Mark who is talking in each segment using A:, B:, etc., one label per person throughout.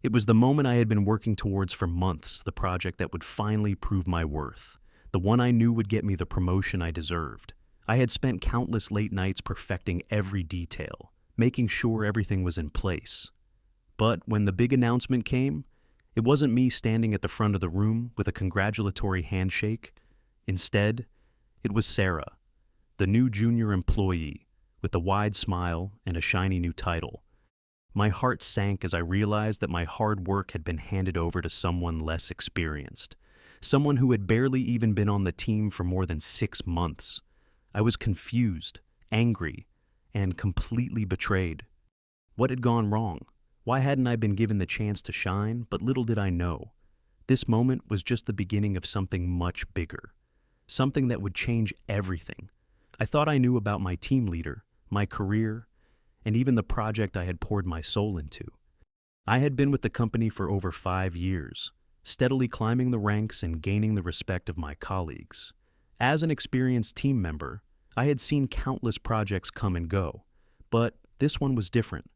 A: It was the moment I had been working towards for months, the project that would finally prove my worth, the one I knew would get me the promotion I deserved. I had spent countless late nights perfecting every detail, making sure everything was in place. But when the big announcement came, it wasn't me standing at the front of the room with a congratulatory handshake. Instead, it was Sarah, the new junior employee, with a wide smile and a shiny new title. My heart sank as I realized that my hard work had been handed over to someone less experienced, someone who had barely even been on the team for more than 6 months. I was confused, angry, and completely betrayed. What had gone wrong? Why hadn't I been given the chance to shine? But little did I know. This moment was just the beginning of something much bigger, something that would change everything. I thought I knew about my team leader, my career, and even the project I had poured my soul into. I had been with the company for over 5 years, steadily climbing the ranks and gaining the respect of my colleagues. As an experienced team member, I had seen countless projects come and go, but this one was different.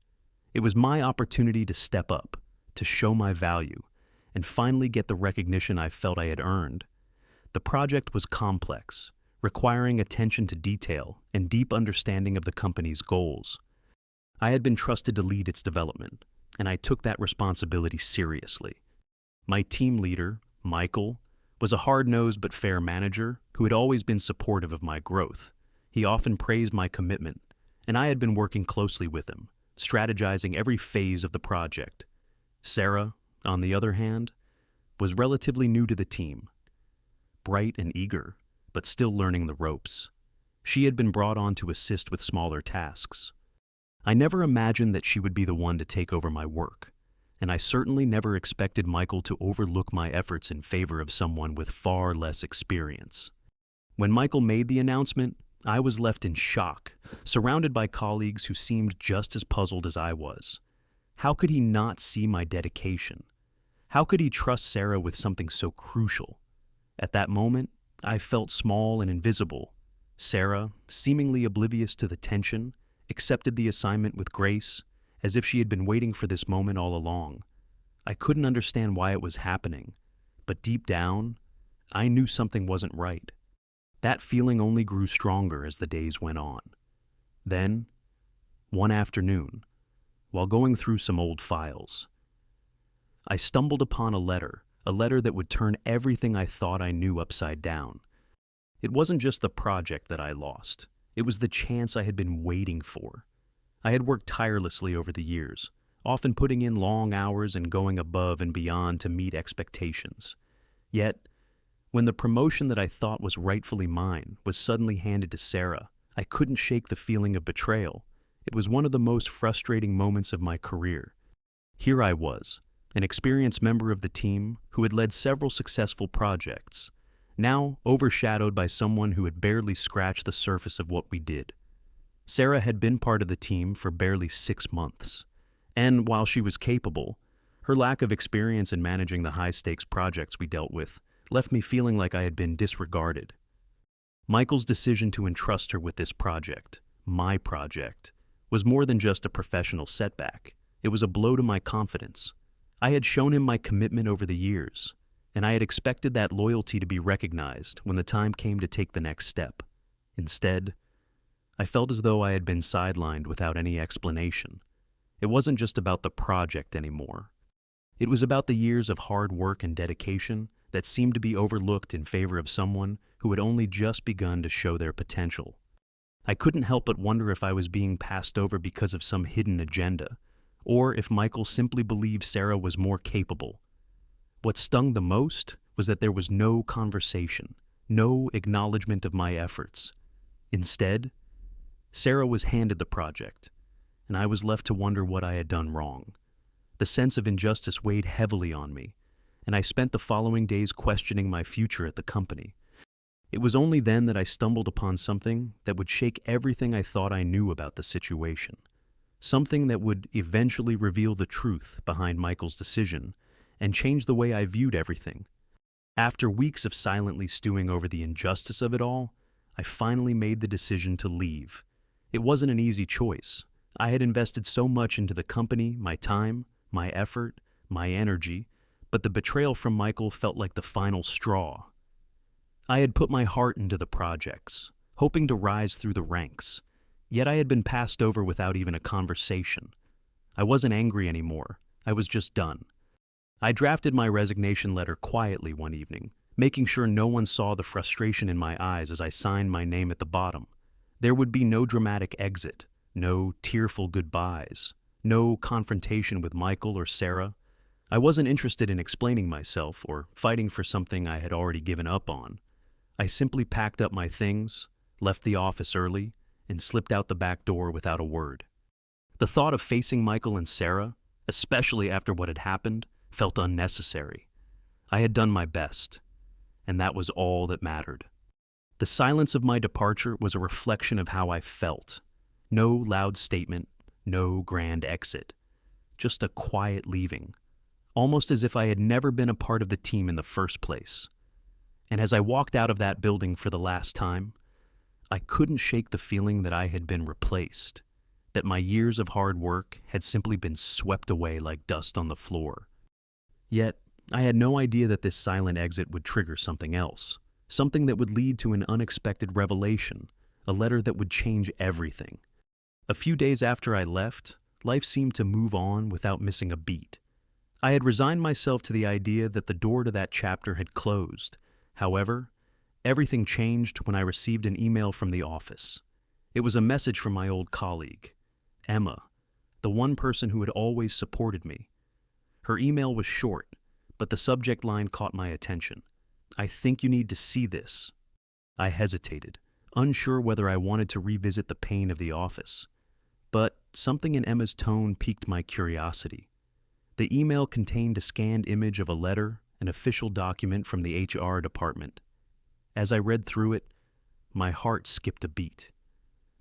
A: It was my opportunity to step up, to show my value, and finally get the recognition I felt I had earned. The project was complex, requiring attention to detail and deep understanding of the company's goals. I had been trusted to lead its development, and I took that responsibility seriously. My team leader, Michael, was a hard-nosed but fair manager who had always been supportive of my growth. He often praised my commitment, and I had been working closely with him, strategizing every phase of the project. Sarah, on the other hand, was relatively new to the team, bright and eager, but still learning the ropes. She had been brought on to assist with smaller tasks. I never imagined that she would be the one to take over my work, and I certainly never expected Michael to overlook my efforts in favor of someone with far less experience. When Michael made the announcement, I was left in shock, surrounded by colleagues who seemed just as puzzled as I was. How could he not see my dedication? How could he trust Sarah with something so crucial? At that moment, I felt small and invisible. Sarah, seemingly oblivious to the tension, accepted the assignment with grace, as if she had been waiting for this moment all along. I couldn't understand why it was happening, but deep down, I knew something wasn't right. That feeling only grew stronger as the days went on. Then, one afternoon, while going through some old files, I stumbled upon a letter that would turn everything I thought I knew upside down. It wasn't just the project that I lost. It was the chance I had been waiting for. I had worked tirelessly over the years, often putting in long hours and going above and beyond to meet expectations. Yet, when the promotion that I thought was rightfully mine was suddenly handed to Sarah, I couldn't shake the feeling of betrayal. It was one of the most frustrating moments of my career. Here I was, an experienced member of the team who had led several successful projects, now overshadowed by someone who had barely scratched the surface of what we did. Sarah had been part of the team for barely 6 months, and while she was capable, her lack of experience in managing the high-stakes projects we dealt with left me feeling like I had been disregarded. Michael's decision to entrust her with this project, my project, was more than just a professional setback. It was a blow to my confidence. I had shown him my commitment over the years, and I had expected that loyalty to be recognized when the time came to take the next step. Instead, I felt as though I had been sidelined without any explanation. It wasn't just about the project anymore. It was about the years of hard work and dedication that seemed to be overlooked in favor of someone who had only just begun to show their potential. I couldn't help but wonder if I was being passed over because of some hidden agenda, or if Michael simply believed Sarah was more capable. What stung the most was that there was no conversation, no acknowledgement of my efforts. Instead, Sarah was handed the project, and I was left to wonder what I had done wrong. The sense of injustice weighed heavily on me, and I spent the following days questioning my future at the company. It was only then that I stumbled upon something that would shake everything I thought I knew about the situation, something that would eventually reveal the truth behind Michael's decision and change the way I viewed everything. After weeks of silently stewing over the injustice of it all, I finally made the decision to leave. It wasn't an easy choice. I had invested so much into the company, my time, my effort, my energy, but the betrayal from Michael felt like the final straw. I had put my heart into the projects, hoping to rise through the ranks, yet I had been passed over without even a conversation. I wasn't angry anymore. I was just done. I drafted my resignation letter quietly one evening, making sure no one saw the frustration in my eyes as I signed my name at the bottom. There would be no dramatic exit, no tearful goodbyes, no confrontation with Michael or Sarah. I wasn't interested in explaining myself or fighting for something I had already given up on. I simply packed up my things, left the office early, and slipped out the back door without a word. The thought of facing Michael and Sarah, especially after what had happened, felt unnecessary. I had done my best, and that was all that mattered. The silence of my departure was a reflection of how I felt. No loud statement, no grand exit. Just a quiet leaving, almost as if I had never been a part of the team in the first place. And as I walked out of that building for the last time, I couldn't shake the feeling that I had been replaced, that my years of hard work had simply been swept away like dust on the floor. Yet, I had no idea that this silent exit would trigger something else, something that would lead to an unexpected revelation, a letter that would change everything. A few days after I left, life seemed to move on without missing a beat. I had resigned myself to the idea that the door to that chapter had closed. However, everything changed when I received an email from the office. It was a message from my old colleague, Emma, the one person who had always supported me. Her email was short, but the subject line caught my attention. "I think you need to see this." I hesitated, unsure whether I wanted to revisit the pain of the office. But something in Emma's tone piqued my curiosity. The email contained a scanned image of a letter, an official document from the HR department. As I read through it, my heart skipped a beat.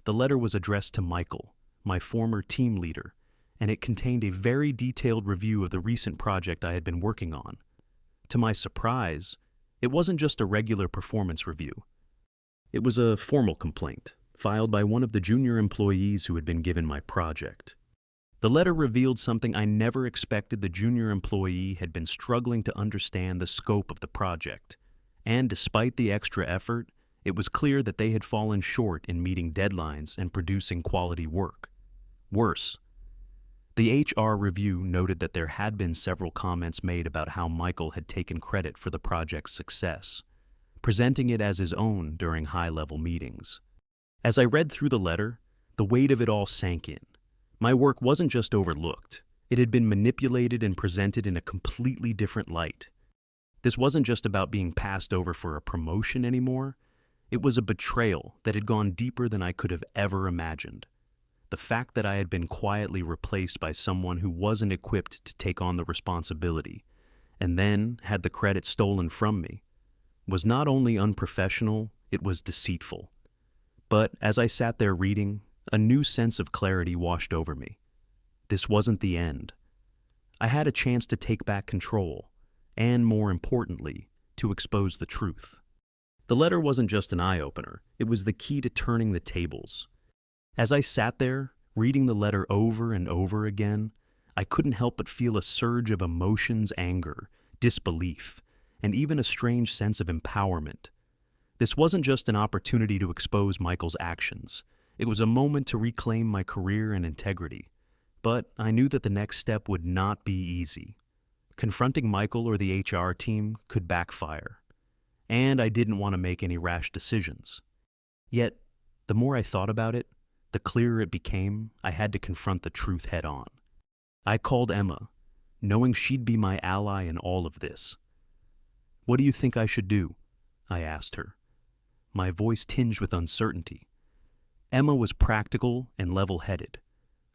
A: The letter was addressed to Michael, my former team leader, and it contained a very detailed review of the recent project I had been working on. To my surprise, it wasn't just a regular performance review. It was a formal complaint, filed by one of the junior employees who had been given my project. The letter revealed something I never expected. The junior employee had been struggling to understand the scope of the project, and despite the extra effort, it was clear that they had fallen short in meeting deadlines and producing quality work. Worse, the HR review noted that there had been several comments made about how Michael had taken credit for the project's success, presenting it as his own during high-level meetings. As I read through the letter, the weight of it all sank in. My work wasn't just overlooked, it had been manipulated and presented in a completely different light. This wasn't just about being passed over for a promotion anymore. It was a betrayal that had gone deeper than I could have ever imagined. The fact that I had been quietly replaced by someone who wasn't equipped to take on the responsibility, and then had the credit stolen from me, was not only unprofessional, it was deceitful. But as I sat there reading, a new sense of clarity washed over me. This wasn't the end. I had a chance to take back control, and more importantly, to expose the truth. The letter wasn't just an eye-opener, it was the key to turning the tables. As I sat there, reading the letter over and over again, I couldn't help but feel a surge of emotions, anger, disbelief, and even a strange sense of empowerment. This wasn't just an opportunity to expose Michael's actions. It was a moment to reclaim my career and integrity. But I knew that the next step would not be easy. Confronting Michael or the HR team could backfire, and I didn't want to make any rash decisions. Yet, the more I thought about it, the clearer it became I had to confront the truth head-on. I called Emma, knowing she'd be my ally in all of this. "What do you think I should do?" I asked her, my voice tinged with uncertainty. Emma was practical and level-headed.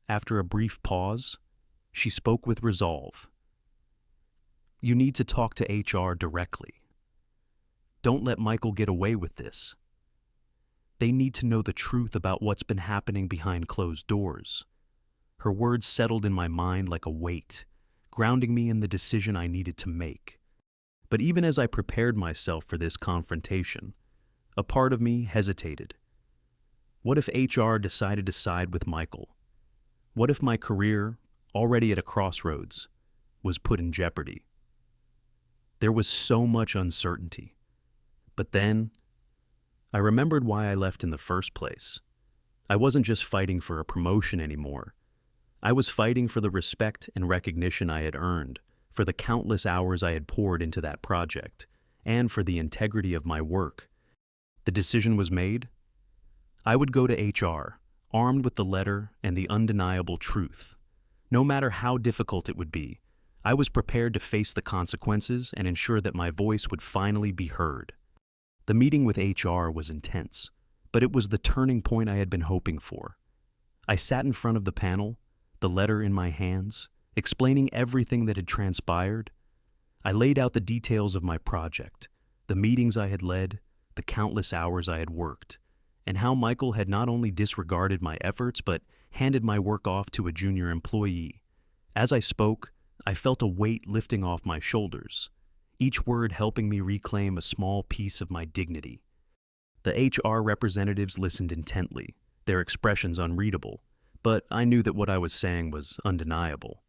A: After a brief pause, she spoke with resolve. "You need to talk to HR directly. Don't let Michael get away with this. They need to know the truth about what's been happening behind closed doors." Her words settled in my mind like a weight, grounding me in the decision I needed to make. But even as I prepared myself for this confrontation, a part of me hesitated. What if HR decided to side with Michael? What if my career, already at a crossroads, was put in jeopardy. There was so much uncertainty. But then, I remembered why I left in the first place. I wasn't just fighting for a promotion anymore. I was fighting for the respect and recognition I had earned, for the countless hours I had poured into that project, and for the integrity of my work. The decision was made. I would go to HR, armed with the letter and the undeniable truth. No matter how difficult it would be, I was prepared to face the consequences and ensure that my voice would finally be heard. The meeting with HR was intense, but it was the turning point I had been hoping for. I sat in front of the panel, the letter in my hands, explaining everything that had transpired. I laid out the details of my project, the meetings I had led, the countless hours I had worked, and how Michael had not only disregarded my efforts but handed my work off to a junior employee. As I spoke, I felt a weight lifting off my shoulders, each word helping me reclaim a small piece of my dignity. The HR representatives listened intently, their expressions unreadable, but I knew that what I was saying was undeniable.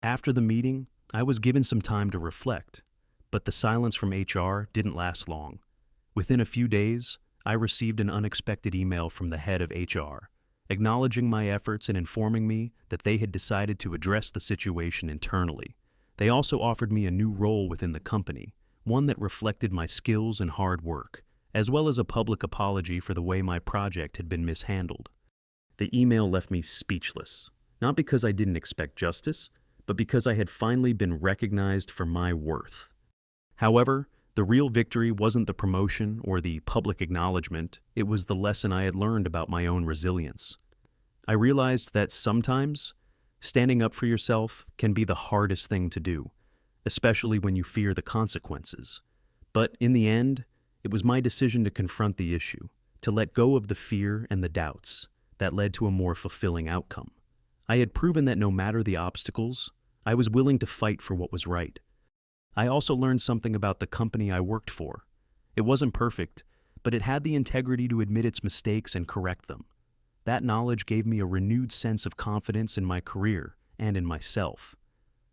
A: After the meeting, I was given some time to reflect, but the silence from HR didn't last long. Within a few days, I received an unexpected email from the head of HR, acknowledging my efforts and informing me that they had decided to address the situation internally. They also offered me a new role within the company, one that reflected my skills and hard work, as well as a public apology for the way my project had been mishandled. The email left me speechless, not because I didn't expect justice, but because I had finally been recognized for my worth. However, the real victory wasn't the promotion or the public acknowledgement, it was the lesson I had learned about my own resilience. I realized that sometimes, standing up for yourself can be the hardest thing to do, especially when you fear the consequences. But in the end, it was my decision to confront the issue, to let go of the fear and the doubts that led to a more fulfilling outcome. I had proven that no matter the obstacles, I was willing to fight for what was right. I also learned something about the company I worked for. It wasn't perfect, but it had the integrity to admit its mistakes and correct them. That knowledge gave me a renewed sense of confidence in my career and in myself.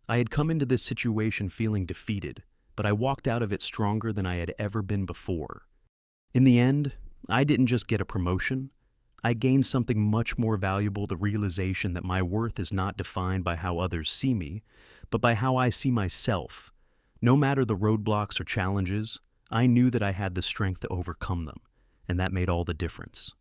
A: I had come into this situation feeling defeated, but I walked out of it stronger than I had ever been before. In the end, I didn't just get a promotion. I gained something much more valuable, the realization that my worth is not defined by how others see me, but by how I see myself. No matter the roadblocks or challenges, I knew that I had the strength to overcome them, and that made all the difference.